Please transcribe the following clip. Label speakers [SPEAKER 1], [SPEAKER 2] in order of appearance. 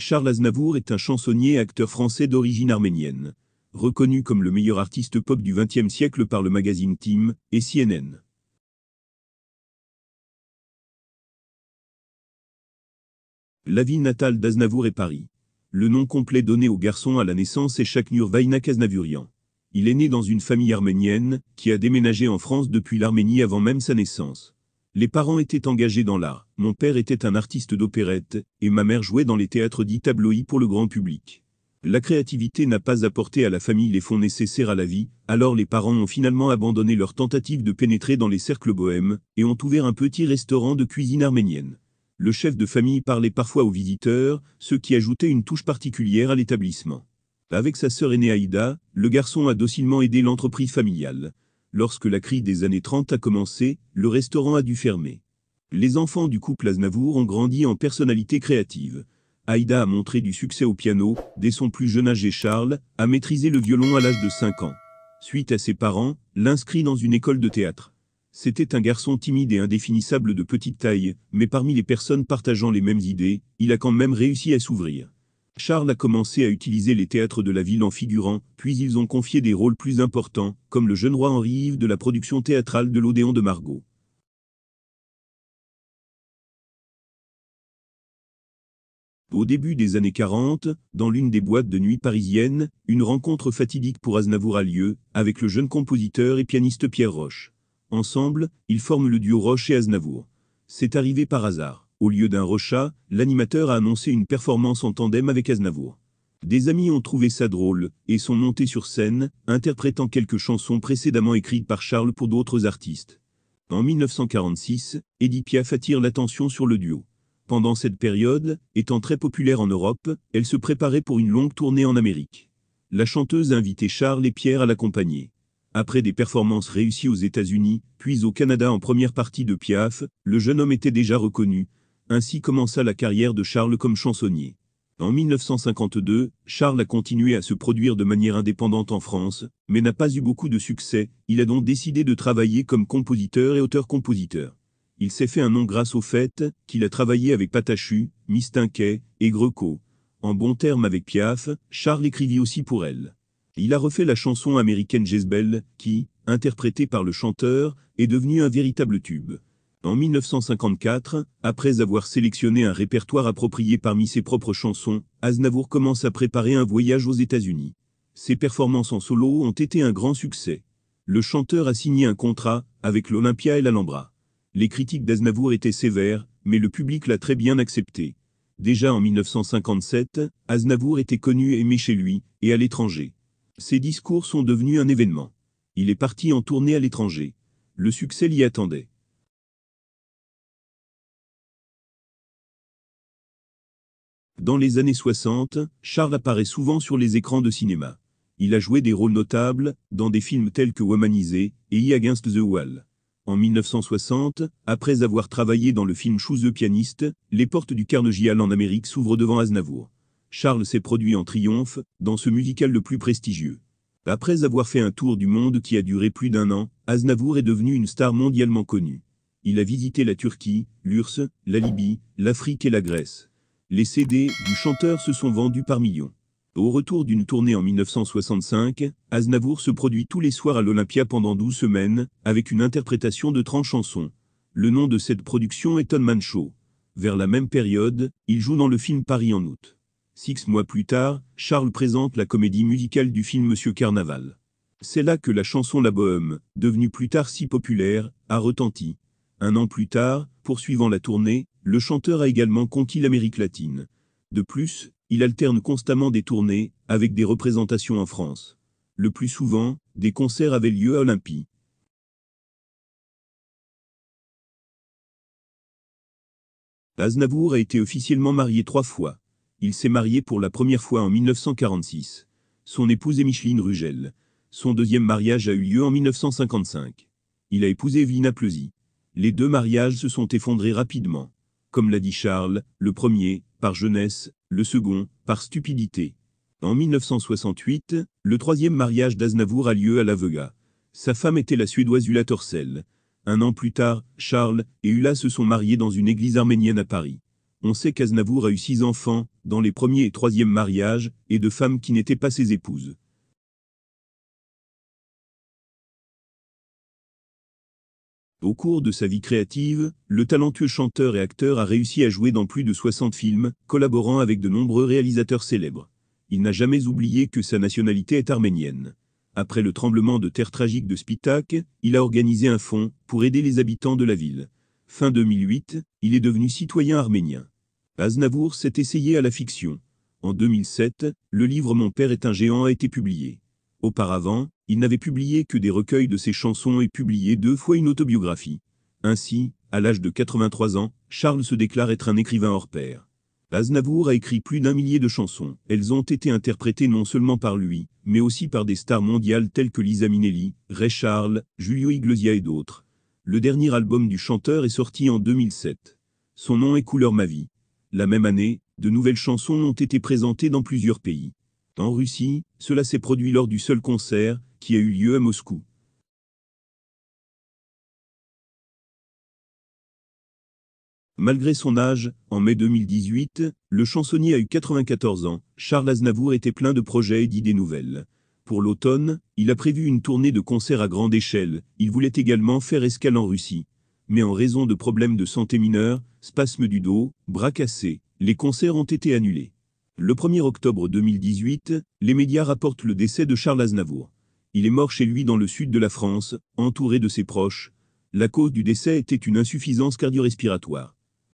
[SPEAKER 1] Charles Aznavour est un chansonnier et acteur français d'origine arménienne. Reconnu comme le meilleur artiste pop du XXe siècle par le magazine Time et CNN. La ville natale d'Aznavour est Paris. Le nom complet donné au garçon à la naissance est Shakhnur Vainak Aznavourian. Il est né dans une famille arménienne, qui a déménagé en France depuis l'Arménie avant même sa naissance. Les parents étaient engagés dans l'art. Mon père était un artiste d'opérette, et ma mère jouait dans les théâtres dits tabloïds pour le grand public. La créativité n'a pas apporté à la famille les fonds nécessaires à la vie, alors les parents ont finalement abandonné leur tentative de pénétrer dans les cercles bohèmes, et ont ouvert un petit restaurant de cuisine arménienne. Le chef de famille parlait parfois aux visiteurs, ce qui ajoutait une touche particulière à l'établissement. Avec sa sœur aînée Aïda, le garçon a docilement aidé l'entreprise familiale. Lorsque la crise des années 30 a commencé, le restaurant a dû fermer. Les enfants du couple Aznavour ont grandi en personnalités créatives. Aïda a montré du succès au piano, dès son plus jeune âge et Charles a maîtrisé le violon à l'âge de 5 ans. Suite à ses parents, l'inscrit dans une école de théâtre. C'était un garçon timide et indéfinissable de petite taille, mais parmi les personnes partageant les mêmes idées, il a quand même réussi à s'ouvrir. Charles a commencé à utiliser les théâtres de la ville en figurant, puis ils ont confié des rôles plus importants, comme le jeune roi Henri-Yves de la production théâtrale de l'Odéon de Margot. Au début des années 40, dans l'une des boîtes de nuit parisiennes, une rencontre fatidique pour Aznavour a lieu, avec le jeune compositeur et pianiste Pierre Roche. Ensemble, ils forment le duo Roche et Aznavour. C'est arrivé par hasard. Au lieu d'un Rochat, l'animateur a annoncé une performance en tandem avec Aznavour. Des amis ont trouvé ça drôle, et sont montés sur scène, interprétant quelques chansons précédemment écrites par Charles pour d'autres artistes. En 1946, Édith Piaf attire l'attention sur le duo. Pendant cette période, étant très populaire en Europe, elle se préparait pour une longue tournée en Amérique. La chanteuse a invité Charles et Pierre à l'accompagner. Après des performances réussies aux États-Unis, puis au Canada en première partie de Piaf, le jeune homme était déjà reconnu. Ainsi commença la carrière de Charles comme chansonnier. En 1952, Charles a continué à se produire de manière indépendante en France, mais n'a pas eu beaucoup de succès. Il a donc décidé de travailler comme compositeur et auteur-compositeur. Il s'est fait un nom grâce au fait qu'il a travaillé avec Patachu, Mistinquet et Greco. En bons termes avec Piaf, Charles écrivit aussi pour elle. Il a refait la chanson américaine Jezebel, qui, interprétée par le chanteur, est devenue un véritable tube. En 1954, après avoir sélectionné un répertoire approprié parmi ses propres chansons, Aznavour commence à préparer un voyage aux États-Unis. Ses performances en solo ont été un grand succès. Le chanteur a signé un contrat avec l'Olympia et l'Alhambra. Les critiques d'Aznavour étaient sévères, mais le public l'a très bien accepté. Déjà en 1957, Aznavour était connu et aimé chez lui, et à l'étranger. Ses discours sont devenus un événement. Il est parti en tournée à l'étranger. Le succès l'y attendait. Dans les années 60, Charles apparaît souvent sur les écrans de cinéma. Il a joué des rôles notables, dans des films tels que Womanisé et I Against the Wall. En 1960, après avoir travaillé dans le film Choose the Pianist, les portes du Carnegie Hall en Amérique s'ouvrent devant Aznavour. Charles s'est produit en triomphe, dans ce musical le plus prestigieux. Après avoir fait un tour du monde qui a duré plus d'1 an, Aznavour est devenu une star mondialement connue. Il a visité la Turquie, l'URSS, la Libye, l'Afrique et la Grèce. Les CD du chanteur se sont vendus par millions. Au retour d'une tournée en 1965, Aznavour se produit tous les soirs à l'Olympia pendant 12 semaines, avec une interprétation de 30 chansons. Le nom de cette production est On Man Show. Vers la même période, il joue dans le film Paris en août. 6 mois plus tard, Charles présente la comédie musicale du film Monsieur Carnaval. C'est là que la chanson La Bohème, devenue plus tard si populaire, a retenti. 1 an plus tard, poursuivant la tournée, le chanteur a également conquis l'Amérique latine. De plus, il alterne constamment des tournées, avec des représentations en France. Le plus souvent, des concerts avaient lieu à Olympie. Aznavour a été officiellement marié 3 fois. Il s'est marié pour la première fois en 1946. Son épouse est Micheline Rugel. Son deuxième mariage a eu lieu en 1955. Il a épousé Vina Pleuzy. Les 2 mariages se sont effondrés rapidement. Comme l'a dit Charles, le premier, par jeunesse, le second, par stupidité. En 1968, le 3e mariage d'Aznavour a lieu à La Vega. Sa femme était la Suédoise Ulla Torssell. 1 an plus tard, Charles et Ulla se sont mariés dans une église arménienne à Paris. On sait qu'Aznavour a eu 6 enfants, dans les premiers et troisièmes mariages, et de femmes qui n'étaient pas ses épouses. Au cours de sa vie créative, le talentueux chanteur et acteur a réussi à jouer dans plus de 60 films, collaborant avec de nombreux réalisateurs célèbres. Il n'a jamais oublié que sa nationalité est arménienne. Après le tremblement de terre tragique de Spitak, il a organisé un fonds pour aider les habitants de la ville. Fin 2008, il est devenu citoyen arménien. Aznavour s'est essayé à la fiction. En 2007, le livre Mon père est un géant a été publié. Auparavant, il n'avait publié que des recueils de ses chansons et publié 2 fois une autobiographie. Ainsi, à l'âge de 83 ans, Charles se déclare être un écrivain hors pair. Aznavour a écrit plus d'1 millier de chansons. Elles ont été interprétées non seulement par lui, mais aussi par des stars mondiales telles que Liza Minnelli, Ray Charles, Julio Iglesias et d'autres. Le dernier album du chanteur est sorti en 2007. Son nom est Couleur ma vie. La même année, de nouvelles chansons ont été présentées dans plusieurs pays. En Russie, cela s'est produit lors du seul concert, qui a eu lieu à Moscou. Malgré son âge, en mai 2018, le chansonnier a eu 94 ans. Charles Aznavour était plein de projets et d'idées nouvelles. Pour l'automne, il a prévu une tournée de concerts à grande échelle. Il voulait également faire escale en Russie. Mais en raison de problèmes de santé mineurs, spasmes du dos, bras cassés, les concerts ont été annulés. Le 1er octobre 2018, les médias rapportent le décès de Charles Aznavour. Il est mort chez lui dans le sud de la France, entouré de ses proches. La cause du décès était une insuffisance cardio-respiratoire.